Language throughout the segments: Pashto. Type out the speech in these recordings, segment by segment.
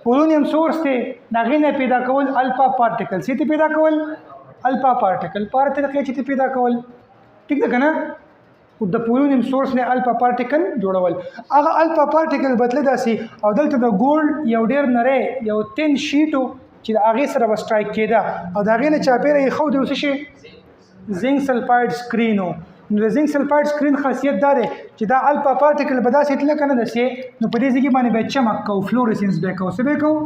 پولونیم سورس دی د هغې نه پیدا کول الفا پارټیکل. څه ته پیدا کول؟ الفا پارټیکل. په هر طریقې چې ته پیدا کول. ټیک ده که نه؟ د پولونیم سورس نه الفا پارټیکل جوړول. هغه الفا پارټیکل بدله داسې او دلته د ګولډ یو ډېر نری یو تین شیټ و چې د هغې سره به سټرایک کېده او د هغې نه چاپېره یې ښود یو څه شي زنک سلفاید سکرین و. نو د زنک سلفاید سکرین خاصیت دا دی چې دا الفا پارټیکل به داسې تله که نه داسې نو په دې ځای کې باندې به چمک کوو فلورسنس به یې کوو. څه به یې کوو؟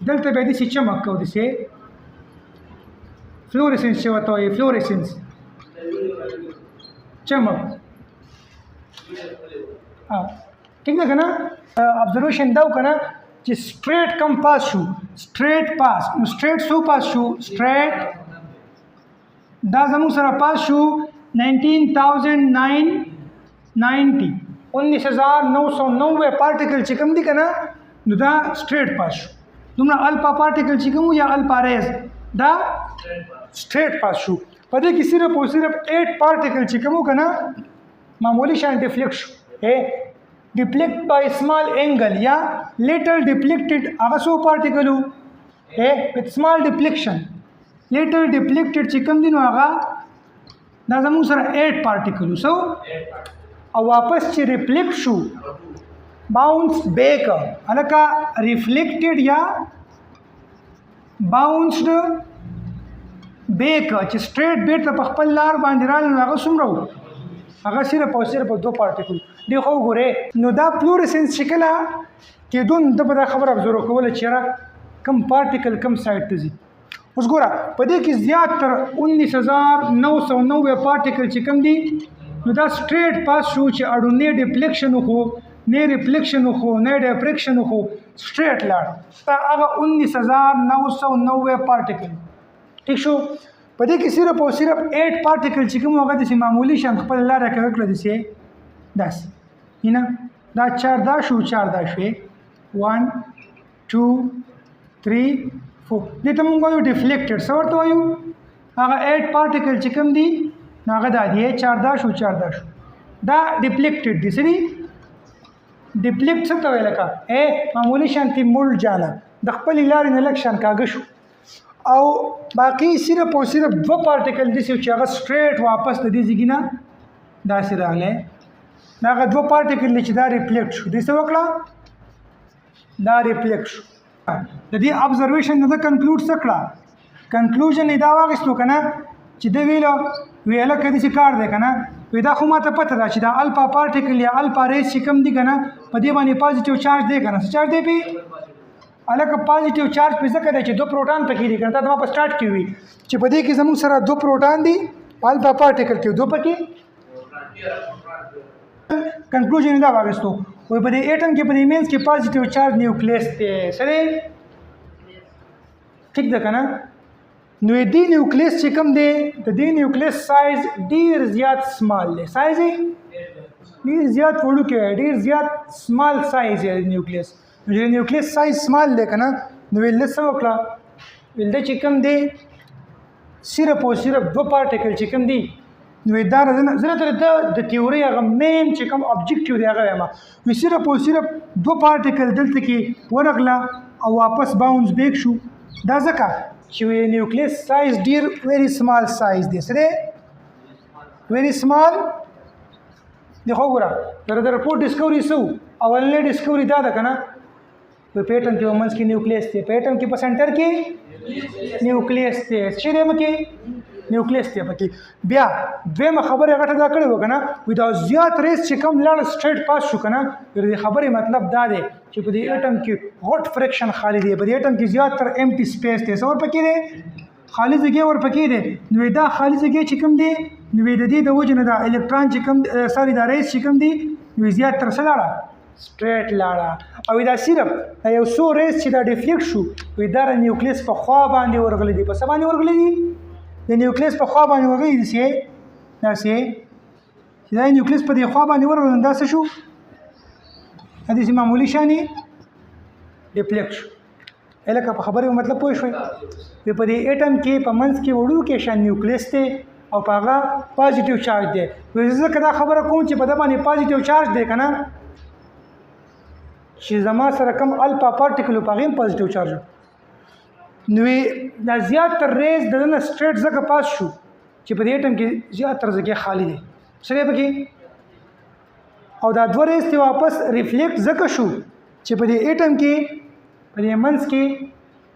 دلته به یې داسې چمک کوو داسې فلورسنس چې ورته وایي فلورسنس چمک. ٹھیک ده که نه؟ ابزرویشن دا وکړه چې سټریټ کم پاس شو سټریټ پاس. نو سټریټ څو پاس شو؟ سټریټ دا زموږ سره پاس شو 19,990 19,990 پارټیکل چې کوم دي که نه نو دا سټریټ پاس شو. دومره الفا پارټیکل چې کوم یا الفا ریز دا سټریټ پاس شو. په دې کې صرف او صرف 8 پارټیکل چې کوم که نه معمولی شان ډیفلیکټ شو. ډیفلیکټ بای سمال اینګل یا لیټل ډیفلیکټډ هغه څو پارټیکل وو وت سمال ډیفلیکشن. لیټل ډیفلیکټډ چې کوم دي نو هغه دا زموږ سره 8 پارټیکل وو. سو او واپس چې ریفلیکټ شو باونس بیک هلکه ریفلیکټډ یا باونسډ بیک چې سټریټ بیرته په خپل لار باندې راغلی نو هغه څومره وو؟ هغه صرف او صرف 2 پارټیکل. دی خو وګورئ نو دا فلورسنس چې کله کېدو نو ده به دا خبره ابزرو کوله چې یاره کم پارټیکل کم سایډ ته ځي. اوس ګوره په دې کې زیات تر 19,990 پارټیکل چې کم دي نو دا سټریټ پاس شو چې اړو نه ډیفلیکشن وخو نه ریفلیکشن وخو نه ډیفریکشن وخو سټریټ لاړ. دا هغه 19,990 پارټیکل. ٹھیک شو؟ په دې کې صرف او صرف 8 پارټیکل چې کوم هغه داسې معمولی شان خپل لاره کوي کړه داسې داسې نه دا 4 دا شو 4 دا شوې 1 2 3 4 دې ته مونږ وایو ډیفلیکټډ. څه ورته وایو؟ هغه 8 پارټیکل چې کوم دي نو هغه دا دي 4 دا شو 4 دا شو دا ډیفلیکټډ دي. څه دي؟ ډیفلیکټ څه ته وایي؟ لکه معمولی شانتي مولډ جاله د خپلې لارې نه لږ شان کاږه شو او باقی صرف او صرف 2 پارټیکل دي چې هغه سټریټ واپس د دې ځای نه داسې راغلی. دا هغه 2 پارټیکل دي چې دا ریفلیکټ شو. دې څه وکړه؟ دا ریفلیکټ شو. د دې ابزرویشن نه د کنکلوډ څه کړه؟ کنکلوژن یې دا واخیستو که نه چې ده ویلو وی هلکه داسې کار دی که نه وی دا خو ماته پته ده چې دا الفا پارټیکل یا الفا ریز چې کوم دي که نه په دې باندې پازیټیو چارج دی که نه. څه چارج دی پې؟ هلکه پازیټیو چارج پې ځکه دی چې 2 پروټان پکې دي که نه. دا ما په سټارټ کې وي چې په دې کې زموږ سره 2 پروټان دي الفا پارټیکل کې 2 پکې. کنکلوژن یې دا واخیستو وایي په دې ایټم کې په دې مینس کې پازیټیو چارج نیوکلیس دی. څه دی؟ ټیک ده که نه؟ نو دې نیوکلیس چې کوم دی د دې نیوکلیس سایز ډېر زیات سمال دی. سایز یې ډېر زیات وړوکی دی ډېر زیات سمال سایز دی نیوکلیس. نو چې نیوکلیس سایز سمال دی که نه نو ویل ده څه وکړه؟ ویل ده چې کوم دی صرف او صرف 2 پارټیکل چې کوم دی نو دا زه درته د تیورۍ هغه مین چې کوم ابجیکټیو دی هغه وایم. وی صرف او صرف 2 پارټیکل دلته کې ورغله او واپس باونس بیک شو. دا ځکه چې نیوکلیس سایز ډېر ویری سمال سایز دی. څه دی؟ ویری سمال دی. خو ګوره د رپورټ ډسکوري څه و؟ اولنۍ ډسکوري دا ده که نه په ایټم کې ومنځ کې نیوکلیس دی په ایټم کې په سنټر کې نیوکلیس دی. څه دی پکې؟ نیوکلیس دی پکې. بیا دویمه خبره غټه دا کړې وه که نه وایي دا زیات ریس چې کوم لاړ سټریټ پاس شو که نه د دې خبرې مطلب دا دی چې په دې ایټم کې غټ فریکشن خالي دی. په دې ایټم کې زیات تر امټي سپیس دی. څه ورپکې دی؟ خالي ځای ورپکې دی. نو دا خالي ځای چې کوم دی نو د دې د وجې نه دا الکترون چې کوم سوري دا ریس چې کوم دی نو زیات تر څه لاړه؟ سټریټ لاړه. او دا صرف دا یو څو ریس چې دا ډیفلیکټ شو وایي دا د نیوکلیس په خوا باندې ورغلی دي. په څه باندې ورغلی دي؟ د نیوکلیس په خوا باندې ورغلی دي. داسې چې دا نیوکلیس په دې خوا باندې ورغلی نو دا څه شو؟ دا داسې معمولي شانې ډیفلیکټ شو. هلکه په خبرې مطلب پوه شوئ؟ په دې ایټم کې په منځ کې وړوکی شان نیوکلیس دی او په هغه پازیټیو چارج دی. زه ځکه دا خبره کوم چې په ده باندې پازیټیو چارج دی که نه چې زما سره کوم الفا پارټیکل په هغې پازیټیو چارج نو دا زیاتره ریز د دنه سټریټ ځکه پاس شو چې په دې اټم کې زیاتره ځای خالی دی څه دی پکې او دا دوه ریز ته واپس ریفلیکټ ځکه شو چې په دې اټم کې په دې منځ کې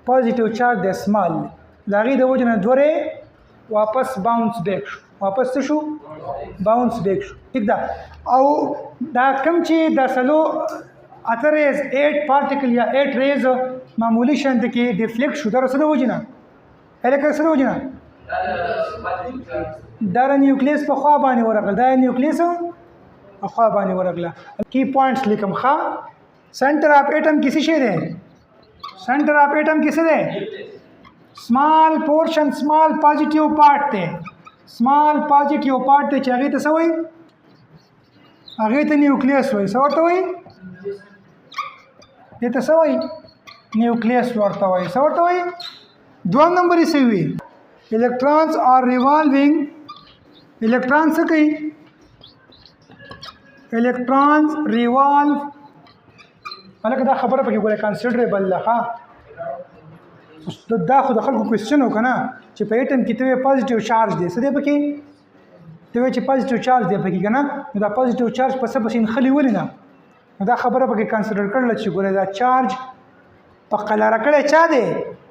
پازیټیو چارج د سمال د هغې د وجې نه دوه ری واپس باونس بیک شو واپس څه شو باونس بیک شو ټیک ده او دا کوم چې دا سلو اته ریز 8 پارټیکل یا 8 ریز معمولی شانت کې ډیفلیکټ شو دا څه د وجې نه هلکه څه د وجې نه دا نیوکلیس په خوا باندې ورغله دا نیوکلیس په خوا باندې ورغله کی پوینټس لیکم ښه سنټر اف اټم کې څه شی دی سنټر اف اټم کې څه دی سمال پورشن سمال پازیټیو پارټ دی سمال پازیټیو پارټ دی چې هغې ته څه وایي هغې ته نیوکلیس وایي څه ورته وایي دې ته څه وایي نیوکلیس ورته وایي څه ورته وایي دویم نمبر یې څه وي electrons are revolving electrons څه کوي electrons revolve هلکه دا خبره پکې ګوره considerable ده ښه دا خو د خلکو کوېسچن و که نه چې په اټم کې ته وایې پازیټیو چارج دی څه دی پکې ته وایې چې پازیټیو چارج دی پکې که نه نو دا پازیټیو چارج په څه پسې نښلي ولې نه نو دا خبره پکې کنسیډر کړله چې ګوره دا چارج په قلاره کړی چا دی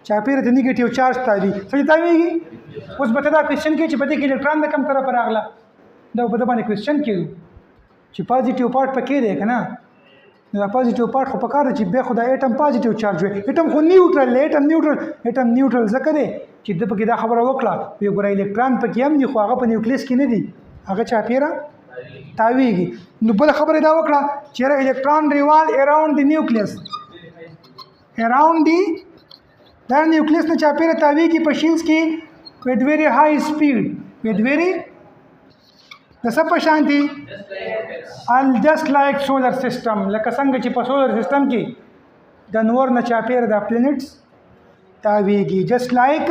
چاپېره ته نیګیټیو چارج تاوي څه چې تاویږي اوس به ته دا کوېسچن کوې چې په دې کې الکترون د کوم طرفه راغله دا په ده باندې کوېسچن کوي چې پازیټیو پارټ پکې دی که نه نو دا پازیټیو پارټ خو پکار دی چې بیا خو دا اټم پازیټیو چارج وي اټم خو نیوټرل دی اټم نیوټرل ځکه دی چې ده پکې دا خبره وکړه وایي ګوره الکترون پکې هم دي خو هغه په نیوکلیس کې نه دي هغه چاپېره تاویږي نو بله خبره دا وکړه چې یاره الکترون ریوالو اراونډ د نیوکلیس اراونډ دی دا نیوکلیس نه چاپېره تاویږي په شینس کې with very high speed with very د څه په شان دي just like solar system لکه څنګه چې په سولر سیسټم کې د نور نه چاپېره د پلینټس تاویږي just like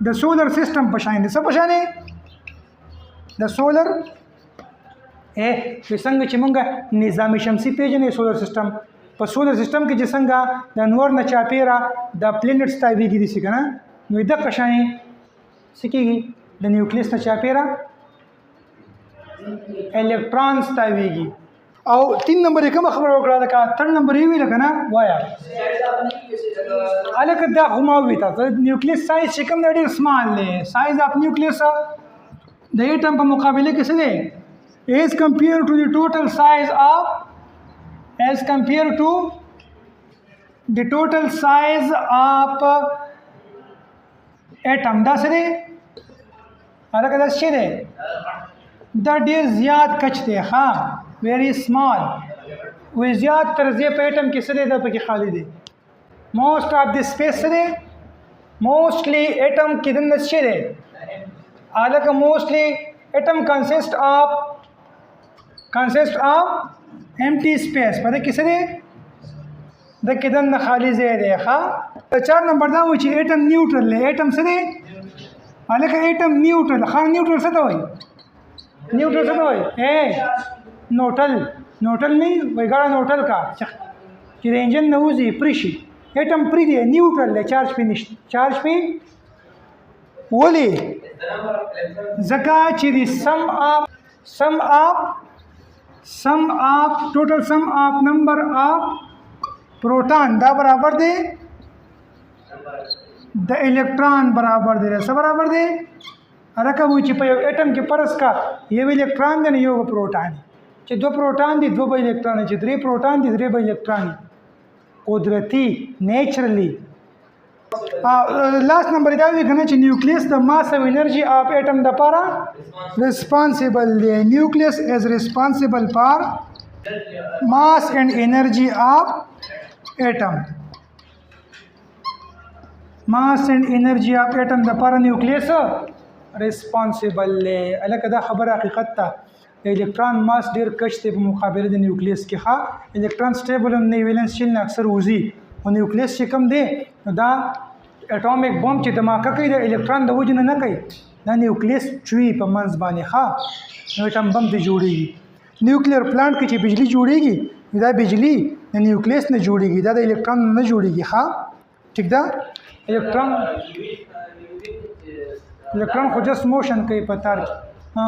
د سولر سیسټم په شان دي څه په شان د سولر څنګه چې مونږ نظام شمسي پیژنې سولر سیسټم په سولر سیسټم کې چې څنګه د نور نه چاپېره د پلینټس تاویږي داسې که نه نو دقه شانې څه کېږي د نیوکلیس نه چاپېره الکترونز تاویږي او 3 نمبر یې کومه خبره وکړه لکه 3 نمبر یې ویله که نه وایه هلکه دا خو ما وویل تاسو نیوکلیس سایز چې کوم دی ډېر سمال دی سایز اف نیوکلیس د اټم په مقابله کې څه دی as compared to the total size of atom دا څه دی هلکه دا څه دی دا ډېر زیات کچ دی ښه ویری سمال وی زیات تر ځای په اټم کې څه دی دا پکې خالی دی موسټ آف د سپیس څه دی موسټلی اټم کې دننه څه دی هلکه موسټلی اټم کنسسٹ آف empty space په دې کې څه دی د کې دننه خالی ځای دی ښه 4 نمبر دا وایي چې اټم نیوټرل دی اټم څه دی هلکه اټم نیوټرل ښه نیوټرل څه ته وایي نیوټرل څه ته وایي نوټل نه وایي ګاډه نوټل کا چې د انجن نه وځي پرې شي اټم پرې دی نیوټرل دی چارج پې نشته چارج پې ولې ځکه چې د total sum of number of proton دا برابر دی د الکترون برابر دی څه برابر دی هلکه وایي چې په یو اټم کې فرض کا یو الکترون دی نه یو پروټان چې 2 پروټان دي 2 به الکترون چې 3 پروټان دي 3 به الکترون قدرتی نیچرلی لاست نمبر دا وی کنه چې نیوکلیس د ماس او انرژي اف اټم د پاره ریسپانسیبل دی نیوکلیس از ریسپانسیبل فار ماس اینڈ انرژي اف اټم ماس اینڈ انرژي اف اټم د پاره نیوکلیس ریسپانسیبل دی الکه دا خبره حقیقت ته الکترون ماس ډیر کش دی په مقابله د نیوکلیس کې ښه الکترون سټیبل هم نه ویلنس شیل نه اکثر وځي او نیوکلیس چې کوم دی دا اټومیک بم چې دماکه کوي د الکترون د وجې نه کوي دا نیوکلیس چوي په منځ باندې ښه نو اټم بم ته جوړېږي نیوکلیر پلانټ کې چې بجلی جوړېږي دا بجلی د د نیوکلیس نه جوړیږي، دا د الکترون نه جوړیږي. ها ټیک ده. الکترون خو جست موشن کوي په تار کې. ها